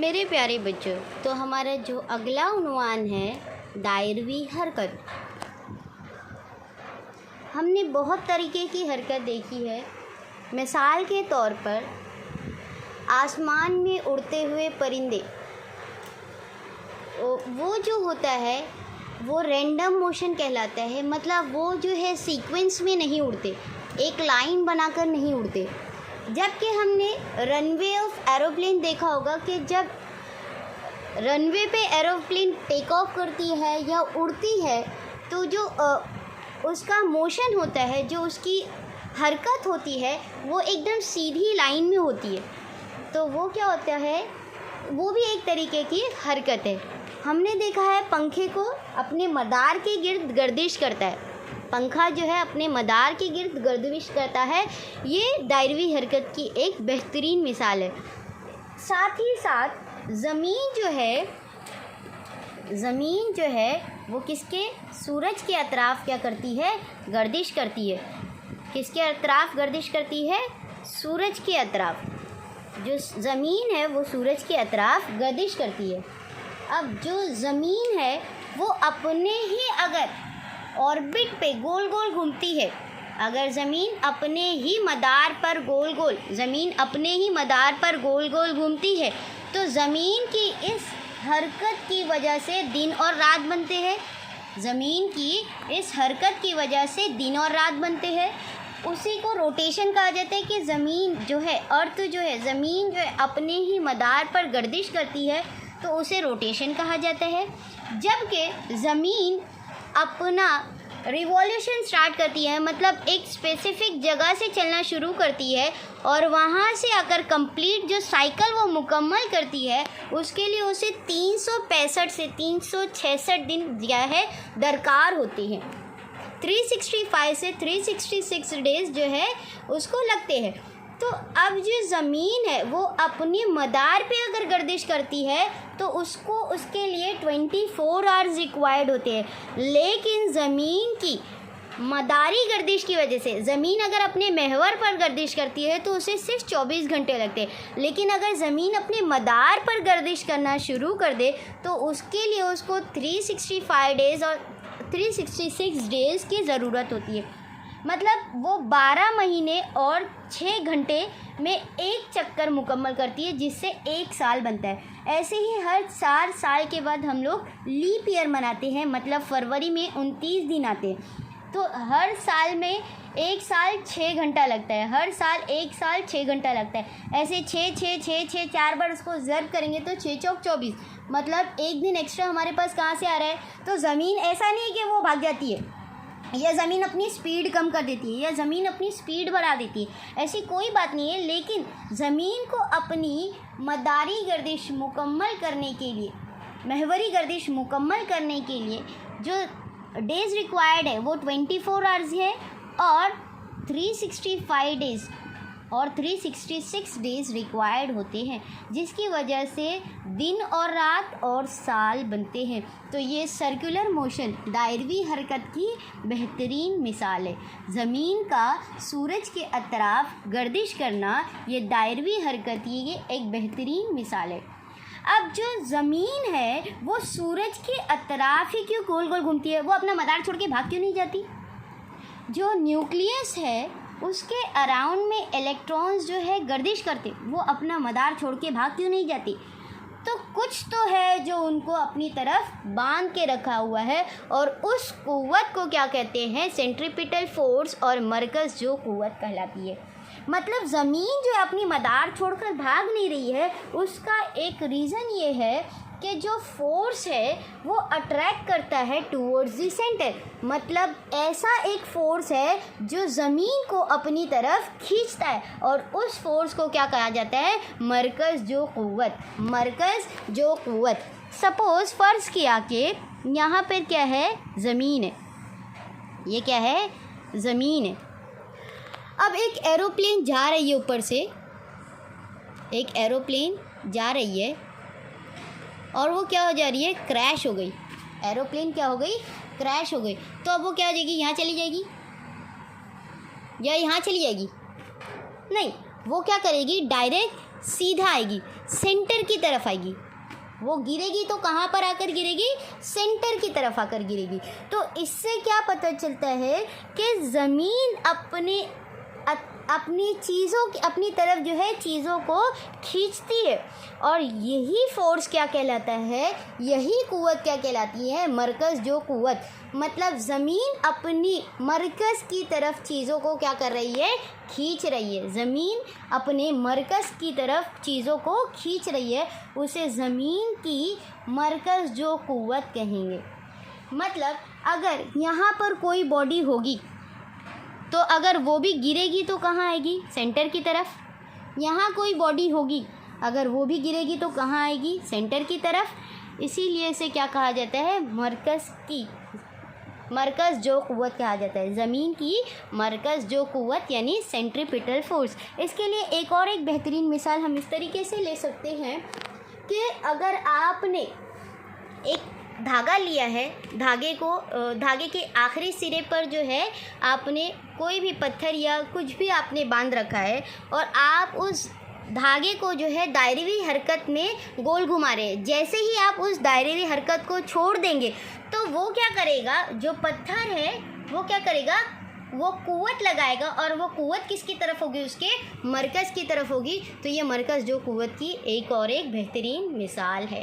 मेरे प्यारे बच्चों, तो हमारा जो अगला उन्वान है दायरवी हरकत। हमने बहुत तरीके की हरकत देखी है। मिसाल के तौर पर आसमान में उड़ते हुए परिंदे, वो जो होता है वो रैंडम मोशन कहलाता है। मतलब वो जो है सीक्वेंस में नहीं उड़ते, एक लाइन बनाकर नहीं उड़ते। जबकि हमने रनवे ऑफ एरोप्लेन देखा होगा कि जब रनवे पे एरोप्लेन टेक ऑफ करती है या उड़ती है तो जो उसका मोशन होता है, जो उसकी हरकत होती है, वो एकदम सीधी लाइन में होती है। तो वो क्या होता है, वो भी एक तरीके की हरकत है। हमने देखा है पंखे को अपने मदार के गिर्द गर्दिश करता है। पंखा जो है अपने मदार के गिर्द गर्दिश करता है। ये दायरवी हरकत की एक बेहतरीन मिसाल है। साथ ही साथ ज़मीन जो है वो किसके, सूरज के अतराफ़ क्या करती है, गर्दिश करती है। किसके अतराफ़ गर्दिश करती है, सूरज के अतराफ़। जो ज़मीन है वो सूरज के अतराफ़ गर्दिश करती है। अब जो ज़मीन है वो अपने ही अगर ऑर्बिट पे गोल गोल घूमती है, अगर ज़मीन अपने ही मदार पर गोल गोल घूमती है तो ज़मीन की इस हरकत की वजह से दिन और रात बनते हैं। ज़मीन की इस हरकत की वजह से दिन और रात बनते हैं। उसी को रोटेशन कहा जाता है कि ज़मीन जो है, अर्थ जो है, ज़मीन जो है अपने ही मदार पर गर्दिश करती है तो उसे रोटेशन कहा जाता है। जबकि ज़मीन अपना रिवॉल्यूशन स्टार्ट करती है, मतलब एक स्पेसिफिक जगह से चलना शुरू करती है और वहाँ से अगर कंप्लीट जो साइकिल वो मुकम्मल करती है, उसके लिए उसे 365 से 366 दिन जो है दरकार होती हैं। 365 से 366 डेज़ जो है उसको लगते हैं। तो अब जो ज़मीन है वो अपने मदार पे अगर गर्दिश करती है तो उसको उसके लिए 24 आवर्स रिक्वायर्ड होते हैं। लेकिन ज़मीन की मदारी गर्दिश की वजह से, ज़मीन अगर अपने महवर पर गर्दिश करती है तो उसे सिर्फ 24 घंटे लगते हैं। लेकिन अगर ज़मीन अपने मदार पर गर्दिश करना शुरू कर दे तो उसके लिए उसको 365 डेज़ और 366 डेज़ की ज़रूरत होती है। मतलब वो 12 महीने और 6 घंटे में एक चक्कर मुकम्मल करती है, जिससे एक साल बनता है। ऐसे ही हर 4 साल के बाद हम लोग लीप ईयर मनाते हैं, मतलब फरवरी में 29 दिन आते हैं। तो हर साल में एक साल 6 घंटा लगता है, हर साल एक साल 6 घंटा लगता है। ऐसे 6 4 बार उसको ज़र्ब करेंगे तो 6 चौक 24, मतलब एक दिन एक्स्ट्रा हमारे पास कहाँ से आ रहा है। तो ज़मीन ऐसा नहीं है कि वो भाग जाती है या ज़मीन अपनी स्पीड कम कर देती है या ज़मीन अपनी स्पीड बढ़ा देती है, ऐसी कोई बात नहीं है। लेकिन ज़मीन को अपनी मदारी गर्दिश मुकम्मल करने के लिए, महवरी गर्दिश मुकम्मल करने के लिए जो डेज़ रिक्वायर्ड है वो 24 आवर्स है और 365 डेज़ और 366 डेज़ रिक्वायर्ड होते हैं, जिसकी वजह से दिन और रात और साल बनते हैं। तो ये सर्कुलर मोशन दायरवी हरकत की बेहतरीन मिसाल है। ज़मीन का सूरज के अतराफ़ गर्दिश करना ये दायरवी हरकत की ये एक बेहतरीन मिसाल है। अब जो ज़मीन है वो सूरज के अतराफ़ ही क्यों गोल गोल घूमती है, वो अपना मदार छोड़ के भाग क्यों नहीं जाती। जो न्यूक्लियस है उसके अराउंड में इलेक्ट्रॉन्स जो है गर्दिश करते, वो अपना मदार छोड़ के भाग क्यों नहीं जाती। तो कुछ तो है जो उनको अपनी तरफ बांध के रखा हुआ है और उस कुव्वत को क्या कहते हैं, सेंट्रीपिटल फोर्स और मरकज़ जो कुव्वत कहलाती है। मतलब ज़मीन जो अपनी मदार छोड़कर भाग नहीं रही है, उसका एक रीज़न ये है कि जो फोर्स है वो अट्रैक्ट करता है टूवर्ड्स द सेंटर। मतलब ऐसा एक फोर्स है जो ज़मीन को अपनी तरफ खींचता है और उस फोर्स को क्या कहा जाता है, मरकज़ जो कुव्वत। सपोज़ फ़र्ज़ किया कि यहाँ पर क्या है, ज़मीन है, ये क्या है, ज़मीन है। अब एक एरोप्लेन जा रही है, ऊपर से एक एरोप्लेन जा रही है और वो क्या हो जा रही है, क्रैश हो गई। एरोप्लेन क्या हो गई, क्रैश हो गई। तो अब वो क्या हो जाएगी, यहाँ चली जाएगी या यहाँ चली जाएगी, नहीं, वो क्या करेगी, डायरेक्ट सीधा आएगी, सेंटर की तरफ आएगी। वो गिरेगी तो कहाँ पर आकर गिरेगी? सेंटर की तरफ आकर गिरेगी। तो इससे क्या पता चलता है कि ज़मीन अपनी चीज़ों की अपनी तरफ जो है चीज़ों को खींचती है, और यही फोर्स क्या कहलाता है, यही कुव्वत क्या कहलाती है? मरकज़ जो कुव्वत। मतलब ज़मीन अपनी मरकज़ की तरफ चीज़ों को क्या कर रही है? खींच रही है। ज़मीन अपने मरकज़ की तरफ चीज़ों को खींच रही है, उसे ज़मीन की मरकज़ जो कुव्वत कहेंगे। मतलब अगर यहाँ पर कोई बॉडी होगी तो अगर वो भी गिरेगी तो कहाँ आएगी? सेंटर की तरफ। यहाँ कोई बॉडी होगी, अगर वो भी गिरेगी तो कहाँ आएगी? सेंटर की तरफ। इसीलिए इसे क्या कहा जाता है? मरकज़ जो कुव्वत कहा जाता है। ज़मीन की मरकज़ जो कुव्वत यानी सेंट्रीपिटल फोर्स। इसके लिए एक बेहतरीन मिसाल हम इस तरीके से ले सकते हैं कि अगर आपने एक धागा लिया है, धागे के आखिरी सिरे पर जो है आपने कोई भी पत्थर या कुछ भी आपने बांध रखा है, और आप उस धागे को जो है दायरेवी हरकत में गोल घुमा रहे हैं। जैसे ही आप उस दायरेवी हरकत को छोड़ देंगे तो वो क्या करेगा? जो पत्थर है वो क्या करेगा? वो कुव्वत लगाएगा, और वो कुव्वत किसकी तरफ होगी? उसके मरकज़ की तरफ होगी। तो ये मरकज़ जो कुव्वत की एक बेहतरीन मिसाल है।